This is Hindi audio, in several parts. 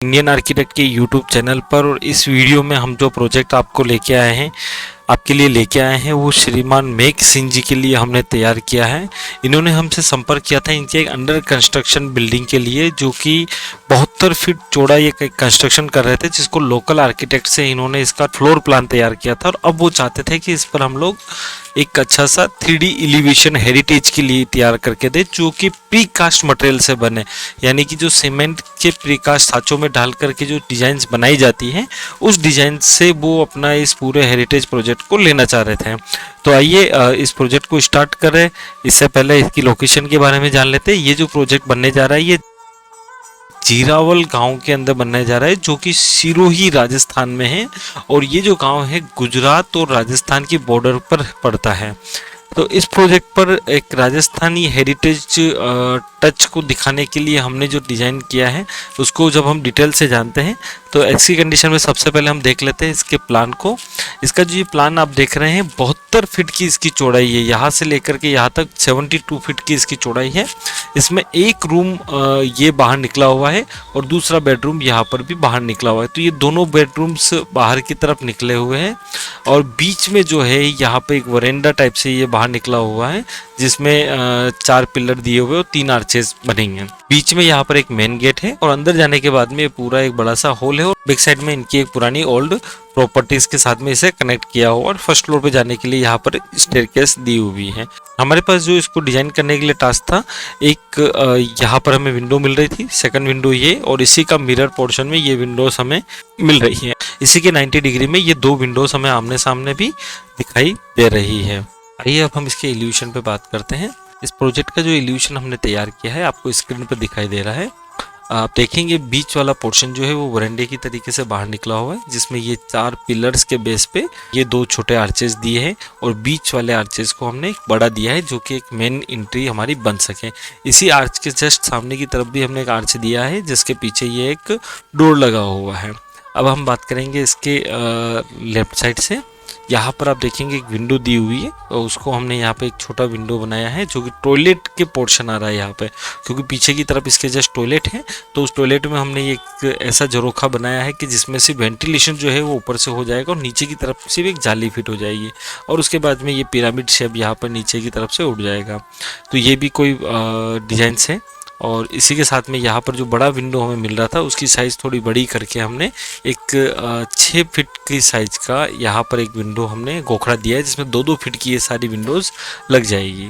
इंडियन आर्किटेक्ट के यूट्यूब चैनल पर। और इस वीडियो में हम जो प्रोजेक्ट आपको लेके आए हैं, आपके लिए लेके आए हैं, वो श्रीमान मेघ सिंह जी के लिए हमने तैयार किया है। इन्होंने हमसे संपर्क किया था इनके एक अंडर कंस्ट्रक्शन बिल्डिंग के लिए, जो कि 72 फीट चौड़ा ये कंस्ट्रक्शन कर रहे थे, जिसको लोकल आर्किटेक्ट से इन्होंने इसका फ्लोर प्लान तैयार किया था। और अब वो चाहते थे कि इस पर हम लोग एक अच्छा सा 3D एलिवेशन हेरिटेज के लिए तैयार करके दे, जो कि प्री कास्ट मटेरियल से बने, यानी कि जो सीमेंट के प्री कास्ट साँचों में डाल करके जो डिजाइन्स बनाई जाती हैं, उस डिजाइन से वो अपना इस पूरे हेरिटेज प्रोजेक्ट को लेना चाह रहे थे। तो आइए इस प्रोजेक्ट को स्टार्ट करें। इससे पहले इसकी लोकेशन के बारे में जान लेते हैं। ये जो प्रोजेक्ट बनने जा रहा है, ये जीरावल गांव के अंदर बनने जा रहा है, जो कि सिरोही राजस्थान में है। और ये जो गांव है गुजरात और राजस्थान की बॉर्डर पर पड़ता है। तो इस प्रोजेक्ट पर एक राजस्थानी हेरिटेज टच को दिखाने के लिए हमने जो डिज़ाइन किया है, उसको जब हम डिटेल से जानते हैं, तो ऐसी कंडीशन में सबसे पहले हम देख लेते हैं इसके प्लान को। इसका जो ये प्लान आप देख रहे हैं, 72 फीट की इसकी चौड़ाई है। यहाँ से लेकर के यहाँ तक 72 फीट की इसकी चौड़ाई है। इसमें एक रूम ये बाहर निकला हुआ है और दूसरा बेडरूम यहाँ पर भी बाहर निकला हुआ है। तो ये दोनों बेडरूम्स बाहर की तरफ निकले हुए हैं। और बीच में जो है यहाँ पे एक वरेंडा टाइप से ये बाहर निकला हुआ है, जिसमें 4 पिलर दिए हुए और 3 आर्चेस बनेंगे। बीच में यहाँ पर एक मेन गेट है और अंदर जाने के बाद में ये पूरा एक बड़ा सा हॉल है। और बैक साइड में इनकी एक पुरानी ओल्ड प्रॉपर्टीज के साथ में इसे कनेक्ट किया हुआ। और फर्स्ट फ्लोर पे जाने के लिए यहाँ पर स्टेयरकेस दी हुई है। हमारे पास जो इसको डिजाइन करने के लिए टास्क था, एक यहाँ पर हमें विंडो मिल रही थी, सेकंड विंडो ये, और इसी का मिरर पोर्शन में ये विंडोज हमें मिल रही है। इसी के 90 डिग्री में ये 2 विंडोज हमें आमने सामने भी दिखाई दे रही है। आइए अब हम इसके इल्यूशन पे बात करते हैं। इस प्रोजेक्ट का जो इल्यूशन हमने तैयार किया है, आपको स्क्रीन पर दिखाई दे रहा है। आप देखेंगे बीच वाला पोर्शन जो है वो वरेंडे की तरीके से बाहर निकला हुआ है, जिसमें ये 4 पिलर्स के बेस पे ये 2 छोटे आर्चेस दिए हैं। और बीच वाले आर्चेस को हमने एक बड़ा दिया है, जो कि एक मेन एंट्री हमारी बन सके। इसी आर्च के जस्ट सामने की तरफ भी हमने एक आर्च दिया है, जिसके पीछे ये एक डोर लगा हुआ है। अब हम बात करेंगे इसके लेफ्ट साइड से। यहाँ पर आप देखेंगे एक विंडो दी हुई है, और उसको हमने यहाँ पे एक छोटा विंडो बनाया है, जो कि टॉयलेट के पोर्शन आ रहा है यहाँ पे, क्योंकि पीछे की तरफ इसके जस्ट टॉयलेट है। तो उस टॉयलेट में हमने एक ऐसा झरोखा बनाया है कि जिसमें से वेंटिलेशन जो है वो ऊपर से हो जाएगा और नीचे की तरफ से भी एक जाली फिट हो जाएगी। और उसके बाद में ये पिरामिड शेप यहाँ पर नीचे की तरफ से उठ जाएगा। तो ये भी कोई डिजाइन्स है। और इसी के साथ में यहाँ पर जो बड़ा विंडो हमें मिल रहा था, उसकी साइज़ थोड़ी बड़ी करके हमने एक 6 फीट की साइज़ का यहाँ पर एक विंडो हमने गोखड़ा दिया है, जिसमें 2-2 फीट की ये सारी विंडोज़ लग जाएगी।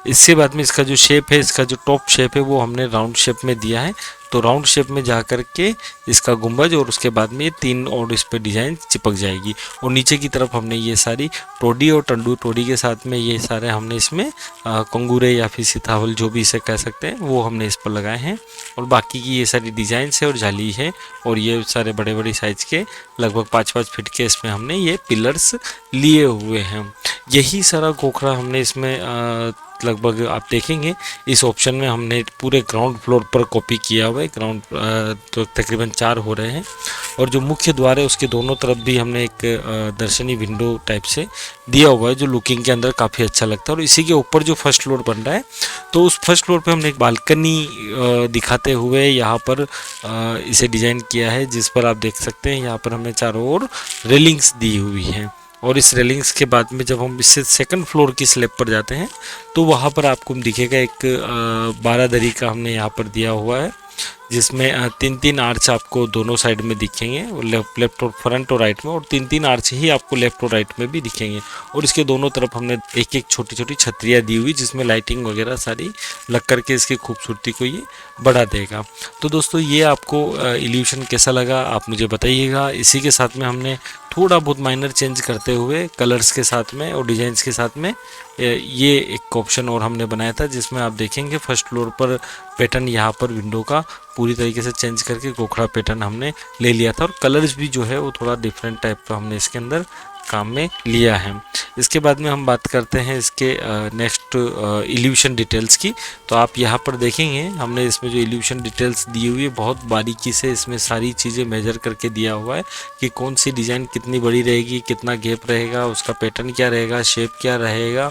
इससे बाद में इसका जो शेप है, इसका जो टॉप शेप है, वो हमने राउंड शेप में दिया है। तो राउंड शेप में जा कर के इसका गुंबज और उसके बाद में ये 3 और इस पर डिज़ाइन चिपक जाएगी। और नीचे की तरफ हमने ये सारी टोडी और टंडू टोडी के साथ में ये सारे हमने इसमें कंगूरे या फिर सीताफल जो भी इसे कह सकते हैं, वो हमने इस पर लगाए हैं। और बाकी की ये सारी डिज़ाइंस है और जाली है। और ये सारे बड़े बड़े साइज़ के लगभग 5-5 फीट के इसमें हमने ये पिलर्स लिए हुए हैं। यही सारा गोखरा हमने इसमें लगभग आप देखेंगे इस ऑप्शन में हमने पूरे ग्राउंड फ्लोर पर कॉपी किया हुआ है। ग्राउंड तो तकरीबन 4 हो रहे हैं। और जो मुख्य द्वार है उसके दोनों तरफ भी हमने एक दर्शनी विंडो टाइप से दिया हुआ है, जो लुकिंग के अंदर काफ़ी अच्छा लगता है। और इसी के ऊपर जो फर्स्ट फ्लोर बन रहा है, तो उस फर्स्ट फ्लोर पे हमने एक बालकनी दिखाते हुए यहाँ पर इसे डिज़ाइन किया है, जिस पर आप देख सकते हैं यहाँ पर हमने चारों ओर रेलिंग्स दी हुई हैं। और इस रेलिंग्स के बाद में जब हम इससे सेकंड फ्लोर की स्लैब पर जाते हैं, तो वहाँ पर आपको दिखेगा एक 12 दरी का हमने यहाँ पर दिया हुआ है, जिसमें 3-3 आर्च आपको दोनों साइड में दिखेंगे, लेफ्ट और फ्रंट और राइट में। और 3-3 आर्च ही आपको लेफ्ट और राइट में भी दिखेंगे। और इसके दोनों तरफ हमने एक-एक छोटी-छोटी छतरियाँ दी हुई, जिसमें लाइटिंग वगैरह सारी लग करके इसकी खूबसूरती को ये बढ़ा देगा। तो दोस्तों, ये आपको इल्यूशन कैसा लगा आप मुझे बताइएगा। इसी के साथ में हमने थोड़ा बहुत माइनर चेंज करते हुए कलर्स के साथ में और डिजाइंस के साथ में ये एक ऑप्शन और हमने बनाया था, जिसमें आप देखेंगे फर्स्ट फ्लोर पर पैटर्न यहाँ पर विंडो का पूरी तरीके से चेंज करके गोखड़ा पैटर्न हमने ले लिया था। और कलर्स भी जो है वो थोड़ा डिफरेंट टाइप का हमने इसके अंदर काम में लिया है। इसके बाद में हम बात करते हैं इसके नेक्स्ट इल्यूशन डिटेल्स की। तो आप यहाँ पर देखेंगे हमने इसमें जो इल्यूशन डिटेल्स दी हुई है, बहुत बारीकी से इसमें सारी चीज़ें मेजर करके दिया हुआ है कि कौन सी डिज़ाइन कितनी बड़ी रहेगी, कितना गैप रहेगा, उसका पैटर्न क्या रहेगा, शेप क्या रहेगा,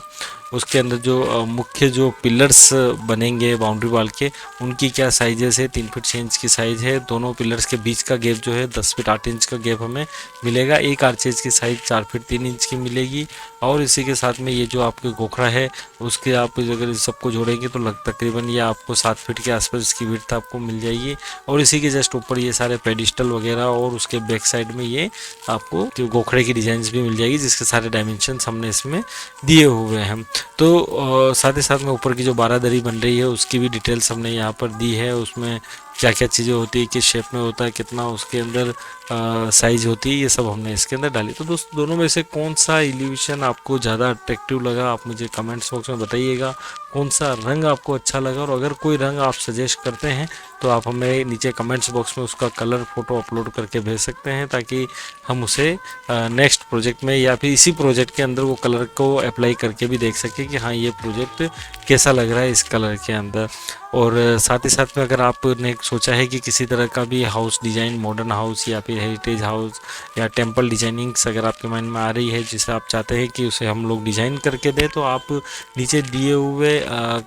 उसके अंदर जो मुख्य जो पिलर्स बनेंगे बाउंड्री वाल के, उनकी क्या साइजेस है। 3 फीट 6 इंच की साइज़ है। दोनों पिलर्स के बीच का गैप जो है 10 फीट 8 इंच का गैप हमें मिलेगा। एक आर्चेज की साइज़ 4 फीट 3 इंच की मिलेगी। और इसी के साथ में ये जो आपके गोखरा है उसके आप अगर इस सबको जोड़ेंगे तो तकरीबन ये आपको 7 फीट के आसपास इसकी विड्थ आपको मिल जाएगी। और इसी के जस्ट ऊपर ये सारे पेडिस्टल वगैरह और उसके बैक साइड में ये आपको गोखरे की डिजाइन्स भी मिल जाएगी, जिसके सारे डायमेंशंस हमने इसमें दिए हुए हैं। तो साथ ही साथ में ऊपर की जो बारादरी बन रही है उसकी भी डिटेल्स हमने यहाँ पर दी है। उसमें क्या क्या चीज़ें होती है, किस शेप में होता है, कितना उसके अंदर साइज़ होती है, ये सब हमने इसके अंदर डाली। तो दोस्तों दोनों में से कौन सा एलिवेशन आपको ज़्यादा अट्रैक्टिव लगा, आप मुझे कमेंट्स बॉक्स में बताइएगा। कौन सा रंग आपको अच्छा लगा, और अगर कोई रंग आप सजेस्ट करते हैं तो आप हमें नीचे कमेंट्स बॉक्स में उसका कलर फ़ोटो अपलोड करके भेज सकते हैं, ताकि हम उसे नेक्स्ट प्रोजेक्ट में या फिर इसी प्रोजेक्ट के अंदर वो कलर को अप्लाई करके भी देख सकें कि हाँ ये प्रोजेक्ट कैसा लग रहा है इस कलर के अंदर। और साथ ही साथ में अगर आपने सोचा है कि किसी तरह का भी हाउस डिज़ाइन, मॉडर्न हाउस या फिर हेरिटेज हाउस या टेम्पल डिजाइनिंग्स अगर आपके माइंड में आ रही है जिसे आप चाहते हैं कि उसे हम लोग डिज़ाइन करके दें, तो आप नीचे दिए हुए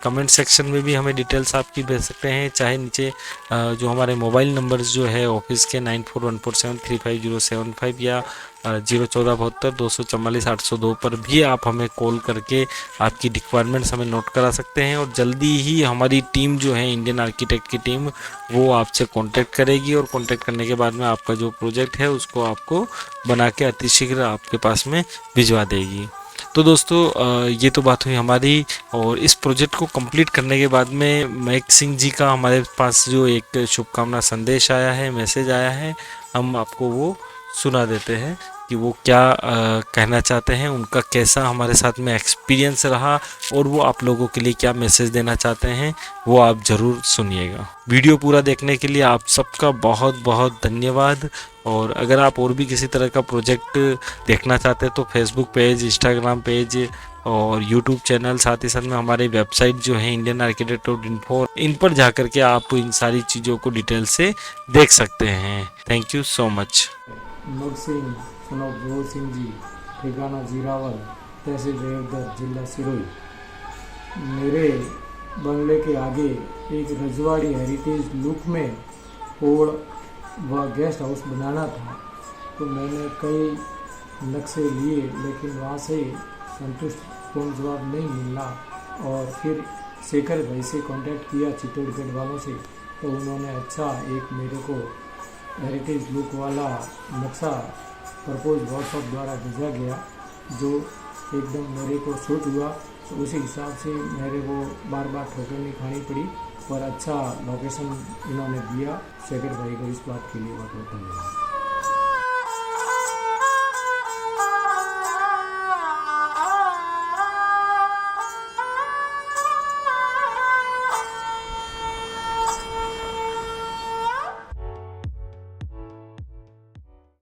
कमेंट सेक्शन में भी हमें डिटेल्स आपकी भेज सकते हैं। चाहे नीचे जो हमारे मोबाइल नंबर्स जो है ऑफिस के 9414435075 या 01472 244 802 पर भी आप हमें कॉल करके आपकी रिक्वायरमेंट्स हमें नोट करा सकते हैं। और जल्दी ही हमारी टीम जो है इंडियन आर्किटेक्ट की टीम, वो आपसे कांटेक्ट करेगी, और कांटेक्ट करने के बाद में आपका जो प्रोजेक्ट है उसको आपको बना के अतिशीघ्र आपके पास में भिजवा देगी। तो दोस्तों ये तो बात हुई हमारी। और इस प्रोजेक्ट को कंप्लीट करने के बाद में महक सिंह जी का हमारे पास जो एक शुभकामना संदेश आया है, मैसेज आया है, हम आपको वो सुना देते हैं कि वो क्या कहना चाहते हैं, उनका कैसा हमारे साथ में एक्सपीरियंस रहा, और वो आप लोगों के लिए क्या मैसेज देना चाहते हैं, वो आप ज़रूर सुनिएगा। वीडियो पूरा देखने के लिए आप सबका बहुत बहुत धन्यवाद। और अगर आप और भी किसी तरह का प्रोजेक्ट देखना चाहते हैं तो फेसबुक पेज, इंस्टाग्राम पेज और यूट्यूब चैनल, साथ ही साथ में हमारे वेबसाइट जो है indianarchitect.info, इन पर जाकर के आप इन सारी चीज़ों को डिटेल से देख सकते हैं। Thank you so much. Mahak Singh son of जोर सिंह जी, ठिकाना जीरावल, तहसील देवघर, जिला सिरोही। मेरे बंगले के आगे एक रजवाड़ी हेरिटेज लुक में पोड़ व गेस्ट हाउस बनाना था, तो मैंने कई नक्शे लिए, लेकिन वहाँ से संतुष्टपूर्ण जवाब नहीं मिला। और फिर शेखर भाई से कांटेक्ट किया चित्तौड़गढ़ वालों से, तो उन्होंने अच्छा एक मेरे को हेरिटेज लुक वाला नक्शा प्रपोज व्हाट्सअप द्वारा भेजा गया, जो एकदम मेरे को सूट हुआ। तो उसी हिसाब से मेरे को बार बार ठोकर नहीं खानी पड़ी, और अच्छा लोकेशन इन्होंने दिया। शेखर भाई को इस बात के लिए बहुत बहुत धन्यवाद।